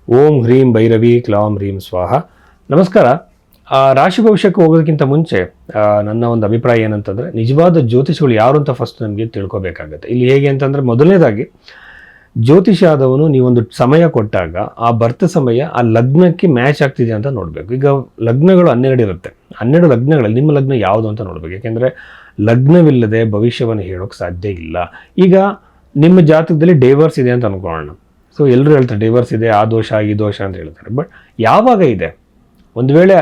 ಓಂ ಹ್ರೀಂ ಭೈರವಿ ಕ್ಲಾಂ ಹ್ರೀಂ ಸ್ವಾಹ. ನಮಸ್ಕಾರ. ರಾಶಿ ಭವಿಷ್ಯಕ್ಕೆ ಹೋಗೋದಕ್ಕಿಂತ ಮುಂಚೆ ನನ್ನ ಒಂದು ಅಭಿಪ್ರಾಯ ಏನಂತಂದರೆ, ನಿಜವಾದ ಜ್ಯೋತಿಷಿಗಳು ಯಾರು ಅಂತ ಫಸ್ಟ್ ನಮಗೆ ತಿಳ್ಕೊಬೇಕಾಗತ್ತೆ. ಇಲ್ಲಿ ಹೇಗೆ ಅಂತಂದರೆ, ಮೊದಲನೇದಾಗಿ ಜ್ಯೋತಿಷ ಆದವನು ನೀವೊಂದು ಸಮಯ ಕೊಟ್ಟಾಗ ಆ ಬರ್ತ ಸಮಯ ಆ ಲಗ್ನಕ್ಕೆ ಮ್ಯಾಚ್ ಆಗ್ತಿದೆ ಅಂತ ನೋಡಬೇಕು. ಈಗ ಲಗ್ನಗಳು 12 ಇರುತ್ತೆ. 12 ಲಗ್ನಗಳಲ್ಲಿ ನಿಮ್ಮ ಲಗ್ನ ಯಾವುದು ಅಂತ ನೋಡಬೇಕು. ಯಾಕೆಂದರೆ ಲಗ್ನವಿಲ್ಲದೆ ಭವಿಷ್ಯವನ್ನು ಹೇಳೋಕ್ಕೆ ಸಾಧ್ಯ ಇಲ್ಲ. ಈಗ ನಿಮ್ಮ ಜಾತಕದಲ್ಲಿ ಡೈವರ್ಸ್ ಇದೆ ಅಂತ ಅನ್ಕೊಳ್ಳೋಣ. ಸೊ ಎಲ್ಲರೂ ಹೇಳ್ತಾರೆ ಡೈವರ್ಸ್ ಇದೆ, ಆ ದೋಷ ಈ ದೋಷ ಅಂತ ಹೇಳ್ತಾರೆ. ಬಟ್ ಯಾವಾಗ ಇದೆ? ಒಂದು ವೇಳೆ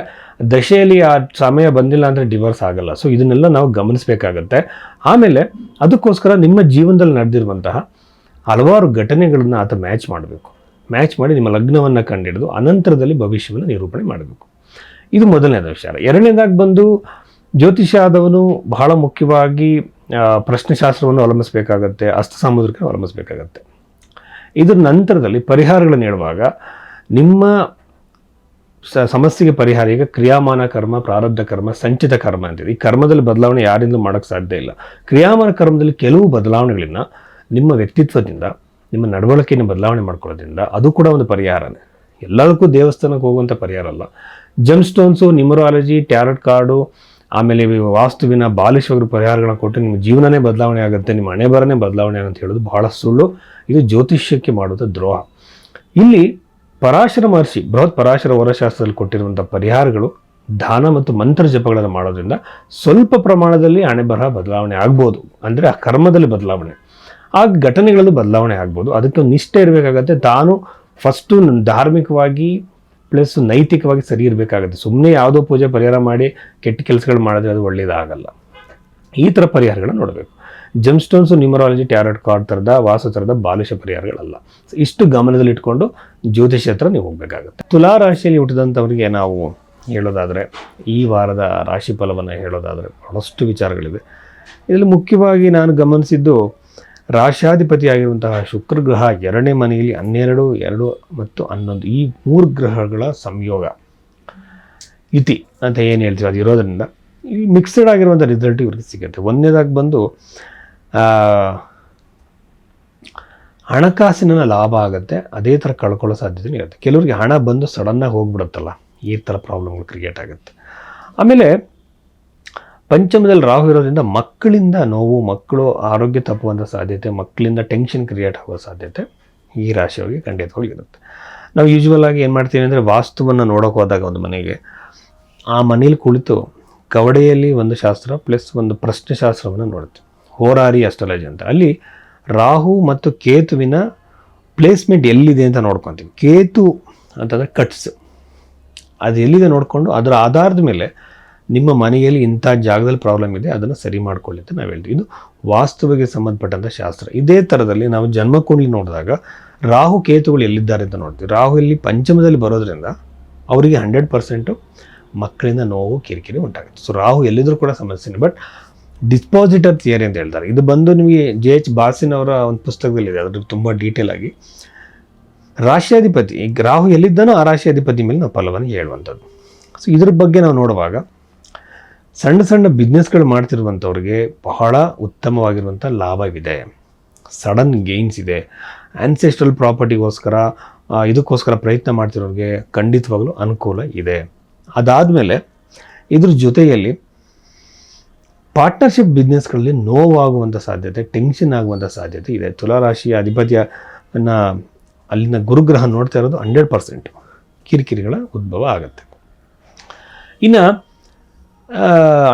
ದಶೆಯಲ್ಲಿ ಆ ಸಮಯ ಬಂದಿಲ್ಲ ಅಂದರೆ ಡಿವೋರ್ಸ್ ಆಗಲ್ಲ. ಸೊ ಇದನ್ನೆಲ್ಲ ನಾವು ಗಮನಿಸಬೇಕಾಗತ್ತೆ. ಆಮೇಲೆ ಅದಕ್ಕೋಸ್ಕರ ನಿಮ್ಮ ಜೀವನದಲ್ಲಿ ನಡೆದಿರುವಂತಹ ಹಲವಾರು ಘಟನೆಗಳನ್ನು ಆತ ಮ್ಯಾಚ್ ಮಾಡಬೇಕು. ಮ್ಯಾಚ್ ಮಾಡಿ ನಿಮ್ಮ ಲಗ್ನವನ್ನು ಕಂಡುಹಿಡಿದು ಅನಂತರದಲ್ಲಿ ಭವಿಷ್ಯವನ್ನು ನಿರೂಪಣೆ ಮಾಡಬೇಕು. ಇದು ಮೊದಲನೇದ ವಿಚಾರ. ಎರಡನೇದಾಗಿ ಬಂದು ಜ್ಯೋತಿಷ ಆದವನು ಬಹಳ ಮುಖ್ಯವಾಗಿ ಪ್ರಶ್ನೆಶಾಸ್ತ್ರವನ್ನು ಅವಲಂಬಿಸಬೇಕಾಗತ್ತೆ, ಅಷ್ಟಸಾಮುದ್ರಿಕ ಅವಲಂಬಿಸಬೇಕಾಗತ್ತೆ. ಇದ್ರ ನಂತರದಲ್ಲಿ ಪರಿಹಾರಗಳನ್ನು ಹೇಳುವಾಗ ನಿಮ್ಮ ಸಮಸ್ಯೆಗೆ ಪರಿಹಾರ, ಈಗ ಕ್ರಿಯಾಮಾನ ಕರ್ಮ, ಪ್ರಾರಬ್ಧ ಕರ್ಮ, ಸಂಚಿತ ಕರ್ಮ ಅಂತಿದೆ. ಈ ಕರ್ಮದಲ್ಲಿ ಬದಲಾವಣೆ ಯಾರಿಂದಲೂ ಮಾಡೋಕ್ಕೆ ಸಾಧ್ಯ ಇಲ್ಲ. ಕ್ರಿಯಾಮಾನ ಕರ್ಮದಲ್ಲಿ ಕೆಲವು ಬದಲಾವಣೆಗಳನ್ನ ನಿಮ್ಮ ವ್ಯಕ್ತಿತ್ವದಿಂದ, ನಿಮ್ಮ ನಡವಳಿಕೆಯನ್ನು ಬದಲಾವಣೆ ಮಾಡ್ಕೊಳ್ಳೋದ್ರಿಂದ ಅದು ಕೂಡ ಒಂದು ಪರಿಹಾರನೇ. ಎಲ್ಲದಕ್ಕೂ ದೇವಸ್ಥಾನಕ್ಕೆ ಹೋಗುವಂಥ ಪರಿಹಾರ ಅಲ್ಲ. ಜಮ್ ಸ್ಟೋನ್ಸು, ನ್ಯೂಮರಾಲಜಿ, ಟ್ಯಾರೋಟ್ ಕಾರ್ಡು, ಆಮೇಲೆ ವಾಸ್ತುವಿನ ಬಾಲಿಶವರು ಪರಿಹಾರಗಳನ್ನ ಕೊಟ್ಟು ನಿಮ್ಮ ಜೀವನನೇ ಬದಲಾವಣೆ ಆಗುತ್ತೆ, ನಿಮ್ಮ ಹಣೆ ಬರನೇ ಬದಲಾವಣೆ ಅಂತ ಹೇಳೋದು ಬಹಳ ಸುಳ್ಳು. ಇದು ಜ್ಯೋತಿಷ್ಯಕ್ಕೆ ಮಾಡುವಂಥ ದ್ರೋಹ. ಇಲ್ಲಿ ಪರಾಶರ ಮಹರ್ಷಿ ಬೃಹತ್ ಪರಾಶರ ವರಶಾಸ್ತ್ರದಲ್ಲಿ ಕೊಟ್ಟಿರುವಂಥ ಪರಿಹಾರಗಳು ದಾನ ಮತ್ತು ಮಂತ್ರ ಜಪಗಳನ್ನು ಮಾಡೋದ್ರಿಂದ ಸ್ವಲ್ಪ ಪ್ರಮಾಣದಲ್ಲಿ ಹಣೆ ಬರಹ ಬದಲಾವಣೆ ಆಗ್ಬೋದು. ಅಂದರೆ ಆ ಕರ್ಮದಲ್ಲಿ ಬದಲಾವಣೆ, ಆ ಘಟನೆಗಳಲ್ಲೂ ಬದಲಾವಣೆ ಆಗ್ಬೋದು. ಅದಕ್ಕೆ ನಿಷ್ಠೆ ಇರಬೇಕಾಗತ್ತೆ. ತಾನು ಫಸ್ಟು ಧಾರ್ಮಿಕವಾಗಿ ಪ್ಲಸ್ ನೈತಿಕವಾಗಿ ಸರಿ ಇರಬೇಕಾಗತ್ತೆ. ಸುಮ್ಮನೆ ಯಾವುದೋ ಪೂಜೆ ಪರಿಹಾರ ಮಾಡಿ ಕೆಟ್ಟ ಕೆಲಸಗಳು ಮಾಡಿದ್ರೆ ಅದು ಒಳ್ಳೆಯದಾಗಲ್ಲ. ಈ ಥರ ಪರಿಹಾರಗಳನ್ನ ನೋಡಬೇಕು. ಜಮ್ ಸ್ಟೋನ್ಸು, ನ್ಯೂಮರಾಲಜಿ, ಟ್ಯಾರೋಟ್ ಕಾರ್ಡ್ ಥರದ, ವಾಸು ಥರದ ಬಾಲಿಶ ಪರಿಹಾರಗಳಲ್ಲ. ಇಷ್ಟು ಗಮನದಲ್ಲಿ ಇಟ್ಕೊಂಡು ಜ್ಯೋತಿಷ ಹತ್ರ ನೀವು ಹೋಗಬೇಕಾಗುತ್ತೆ. ತುಲಾ ರಾಶಿಯಲ್ಲಿ ಹುಟ್ಟಿದಂಥವರಿಗೆ ನಾವು ಹೇಳೋದಾದರೆ, ಈ ವಾರದ ರಾಶಿ ಫಲವನ್ನು ಹೇಳೋದಾದರೆ ಬಹಳಷ್ಟು ವಿಚಾರಗಳಿವೆ. ಇದರಲ್ಲಿ ಮುಖ್ಯವಾಗಿ ನಾನು ಗಮನಿಸಿದ್ದು, ರಾಶ್ಯಾಧಿಪತಿಯಾಗಿರುವಂತಹ ಶುಕ್ರ ಗ್ರಹ 2ನೇ ಮನೆಯಲ್ಲಿ 12, 2 ಮತ್ತು 11 ಈ 3 ಗ್ರಹಗಳ ಸಂಯೋಗ, ಯುತಿ ಅಂತ ಏನು ಹೇಳ್ತೀವಿ, ಅದು ಇರೋದ್ರಿಂದ ಈ ಮಿಕ್ಸ್ಡ್ ಆಗಿರುವಂಥ ರಿಸಲ್ಟ್ ಇವ್ರಿಗೆ ಸಿಗುತ್ತೆ. ಒಂದನೇದಾಗಿ ಬಂದು ಹಣಕಾಸಿನ ಲಾಭ ಆಗುತ್ತೆ, ಅದೇ ಥರ ಕಳ್ಕೊಳ್ಳೋ ಸಾಧ್ಯತೆ ಇರುತ್ತೆ. ಕೆಲವರಿಗೆ ಹಣ ಬಂದು ಸಡನ್ನಾಗಿ ಹೋಗ್ಬಿಡುತ್ತಲ್ಲ, ಈ ಥರ ಪ್ರಾಬ್ಲಮ್ಗಳು ಕ್ರಿಯೇಟ್ ಆಗುತ್ತೆ. ಆಮೇಲೆ ಪಂಚಮದಲ್ಲಿ ರಾಹು ಇರೋದ್ರಿಂದ ಮಕ್ಕಳಿಂದ ನೋವು, ಮಕ್ಕಳು ಆರೋಗ್ಯ ತಪ್ಪುವಂಥ ಸಾಧ್ಯತೆ, ಮಕ್ಕಳಿಂದ ಟೆನ್ಷನ್ ಕ್ರಿಯೇಟ್ ಆಗುವ ಸಾಧ್ಯತೆ ಈ ರಾಶಿಯವರಿಗೆ ಖಂಡಿತವಾಗಿ ಇರುತ್ತೆ. ನಾವು ಯೂಶ್ವಲ್ ಆಗಿ ಏನು ಮಾಡ್ತೀವಿ ಅಂದರೆ, ವಾಸ್ತುವನ್ನು ನೋಡೋಕೆ ಹೋದಾಗ ಒಂದು ಮನೆಗೆ, ಆ ಮನೇಲಿ ಕುಳಿತು ಕವಡೆಯಲ್ಲಿ ಒಂದು ಶಾಸ್ತ್ರ ಪ್ಲಸ್ ಒಂದು ಪ್ರಶ್ನೆಶಾಸ್ತ್ರವನ್ನು ನೋಡ್ತೀವಿ, ಹೋರಾರಿ ಅಸ್ಟ್ರಾಲಜಿ ಅಂತ. ಅಲ್ಲಿ ರಾಹು ಮತ್ತು ಕೇತುವಿನ ಪ್ಲೇಸ್ಮೆಂಟ್ ಎಲ್ಲಿದೆ ಅಂತ ನೋಡ್ಕೊತೀವಿ. ಕೇತು ಅಂತಂದರೆ ಕಟ್ಸ್, ಅದು ಎಲ್ಲಿದೆ ನೋಡಿಕೊಂಡು ಅದರ ಆಧಾರದ ಮೇಲೆ ನಿಮ್ಮ ಮನೆಯಲ್ಲಿ ಇಂಥ ಜಾಗದಲ್ಲಿ ಪ್ರಾಬ್ಲಮ್ ಇದೆ, ಅದನ್ನು ಸರಿ ಮಾಡ್ಕೊಳ್ಳಿ ಅಂತ ನಾವು ಹೇಳ್ತೀವಿ. ಇದು ವಾಸ್ತುವಿಗೆ ಸಂಬಂಧಪಟ್ಟಂಥ ಶಾಸ್ತ್ರ. ಇದೇ ಥರದಲ್ಲಿ ನಾವು ಜನ್ಮಕುಂಡಲಿ ನೋಡಿದಾಗ ರಾಹು ಕೇತುಗಳು ಎಲ್ಲಿದ್ದಾರೆ ಅಂತ ನೋಡ್ತೀವಿ. ರಾಹು ಇಲ್ಲಿ ಪಂಚಮದಲ್ಲಿ ಬರೋದ್ರಿಂದ ಅವರಿಗೆ 100% ಮಕ್ಕಳಿಂದ ನೋವು, ಕಿರಿಕಿರಿ ಉಂಟಾಗುತ್ತೆ. ಸೊ ರಾಹು ಎಲ್ಲಿದ್ರೂ ಕೂಡ ಸಮಸ್ಯೆನೇ. ಬಟ್ ಡಿಸ್ಪಾಸಿಟರ್ ಥಿಯರಿ ಅಂತ ಹೇಳ್ತಾರೆ. ಇದು ಬಂದು ನಿಮಗೆ JH ಬಾಸಿನ್ ಅವರ ಒಂದು ಪುಸ್ತಕದಲ್ಲಿದೆ, ಅದ್ರ ತುಂಬ ಡೀಟೇಲ್ ಆಗಿ. ರಾಶ್ಯಾಧಿಪತಿ, ಈಗ ರಾಹು ಎಲ್ಲಿದ್ದಾನೋ ಆ ರಾಶ್ಯಾಧಿಪತಿ ಮೇಲೆ ನಾವು ಫಲವನ್ನು ಹೇಳುವಂಥದ್ದು. ಸೊ ಇದ್ರ ಬಗ್ಗೆ ನಾವು ನೋಡುವಾಗ ಸಣ್ಣ ಸಣ್ಣ ಬಿಸ್ನೆಸ್ಗಳು ಮಾಡ್ತಿರುವಂಥವ್ರಿಗೆ ಬಹಳ ಉತ್ತಮವಾಗಿರುವಂಥ ಲಾಭವಿದೆ, ಸಡನ್ ಗೇನ್ಸ್ ಇದೆ. ಆನ್ಸೆಸ್ಟ್ರಲ್ ಪ್ರಾಪರ್ಟಿಗೋಸ್ಕರ ಇದಕ್ಕೋಸ್ಕರ ಪ್ರಯತ್ನ ಮಾಡ್ತಿರೋರಿಗೆ ಖಂಡಿತವಾಗ್ಲೂ ಅನುಕೂಲ ಇದೆ. ಅದಾದಮೇಲೆ ಇದ್ರ ಜೊತೆಯಲ್ಲಿ ಪಾರ್ಟ್ನರ್ಶಿಪ್ ಬಿಸ್ನೆಸ್ಗಳಲ್ಲಿ ನೋವಾಗುವಂಥ ಸಾಧ್ಯತೆ, ಟೆನ್ಷನ್ ಆಗುವಂಥ ಸಾಧ್ಯತೆ ಇದೆ. ತುಲಾರಾಶಿಯ ಅಧಿಪತಿಯನ್ನು ಅಲ್ಲಿನ ಗುರುಗ್ರಹ ನೋಡ್ತಾ ಇರೋದು 100% ಕಿರಿಕಿರಿಗಳ ಉದ್ಭವ ಆಗುತ್ತೆ. ಇನ್ನು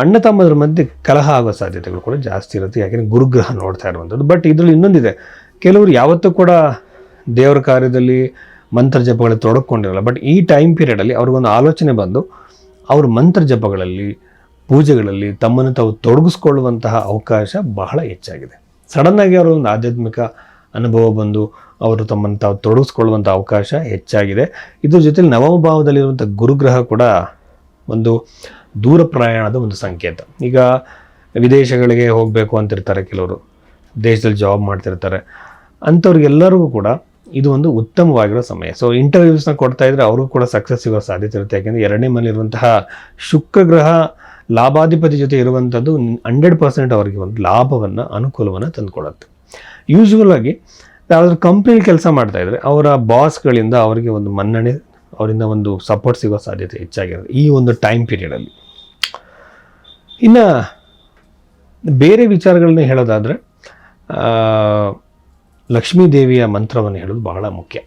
ಅಣ್ಣ ತಮ್ಮದ್ರ ಮಧ್ಯೆ ಕಲಹ ಆಗೋ ಸಾಧ್ಯತೆಗಳು ಕೂಡ ಜಾಸ್ತಿ ಇರುತ್ತೆ, ಯಾಕೆಂದರೆ ಗುರುಗ್ರಹ ನೋಡ್ತಾ ಇರುವಂಥದ್ದು. ಬಟ್ ಇದರಲ್ಲಿ ಇನ್ನೊಂದಿದೆ, ಕೆಲವರು ಯಾವತ್ತೂ ಕೂಡ ದೇವರ ಕಾರ್ಯದಲ್ಲಿ ಮಂತ್ರ ಜಪಗಳಲ್ಲಿ ತೊಡಕೊಂಡಿರಲ್ಲ. ಬಟ್ ಈ ಟೈಮ್ ಪೀರಿಯಡಲ್ಲಿ ಅವ್ರಿಗೊಂದು ಆಲೋಚನೆ ಬಂದು ಅವರು ಮಂತ್ರ ಜಪಗಳಲ್ಲಿ, ಪೂಜೆಗಳಲ್ಲಿ ತಮ್ಮನ್ನು ತಾವು ತೊಡಗಿಸ್ಕೊಳ್ಳುವಂತಹ ಅವಕಾಶ ಬಹಳ ಹೆಚ್ಚಾಗಿದೆ. ಸಡನ್ನಾಗಿ ಅವರ ಒಂದು ಆಧ್ಯಾತ್ಮಿಕ ಅನುಭವ ಬಂದು ಅವರು ತಮ್ಮನ್ನು ತಾವು ತೊಡಗಿಸ್ಕೊಳ್ಳುವಂಥ ಅವಕಾಶ ಹೆಚ್ಚಾಗಿದೆ. ಇದ್ರ ಜೊತೆಲಿ ನವಮ ಭಾವದಲ್ಲಿರುವಂಥ ಗುರುಗ್ರಹ ಕೂಡ ಒಂದು ದೂರ ಪ್ರಯಾಣದ ಒಂದು ಸಂಕೇತ. ಈಗ ವಿದೇಶಗಳಿಗೆ ಹೋಗಬೇಕು ಅಂತಿರ್ತಾರೆ, ಕೆಲವರು ದೇಶದಲ್ಲಿ ಜಾಬ್ ಮಾಡ್ತಿರ್ತಾರೆ, ಅಂಥವ್ರಿಗೆಲ್ಲರಿಗೂ ಕೂಡ ಇದು ಒಂದು ಉತ್ತಮವಾಗಿರೋ ಸಮಯ. ಸೊ ಇಂಟರ್ವ್ಯೂಸ್ನ ಕೊಡ್ತಾ ಇದ್ರೆ ಅವ್ರಿಗೂ ಕೂಡ ಸಕ್ಸಸ್ ಸಿಗೋ ಸಾಧ್ಯತೆ ಇರುತ್ತೆ. ಯಾಕೆಂದರೆ 2ನೇ ಮನೆಯಲ್ಲಿರುವಂತಹ ಶುಕ್ರ ಗ್ರಹ ಲಾಭಾಧಿಪತಿ ಜೊತೆ ಇರುವಂಥದ್ದು 100% ಅವರಿಗೆ ಒಂದು ಲಾಭವನ್ನು, ಅನುಕೂಲವನ್ನು ತಂದುಕೊಡುತ್ತೆ. ಯೂಶ್ವಲ್ ಆಗಿ ಯಾವುದಾದ್ರು ಕಂಪ್ನಿಲಿ ಕೆಲಸ ಮಾಡ್ತಾ ಇದ್ರೆ ಅವರ ಬಾಸ್ಗಳಿಂದ ಅವರಿಗೆ ಒಂದು ಮನ್ನಣೆ, ಅವರಿಂದ ಒಂದು ಸಪೋರ್ಟ್ ಸಿಗೋ ಸಾಧ್ಯತೆ ಹೆಚ್ಚಾಗಿರುತ್ತೆ ಈ ಒಂದು ಟೈಮ್ ಪೀರಿಯಡಲ್ಲಿ. ಇನ್ನು ಬೇರೆ ವಿಚಾರಗಳನ್ನ ಹೇಳೋದಾದರೆ ಲಕ್ಷ್ಮೀ ದೇವಿಯ ಮಂತ್ರವನ್ನು ಹೇಳೋದು ಬಹಳ ಮುಖ್ಯ.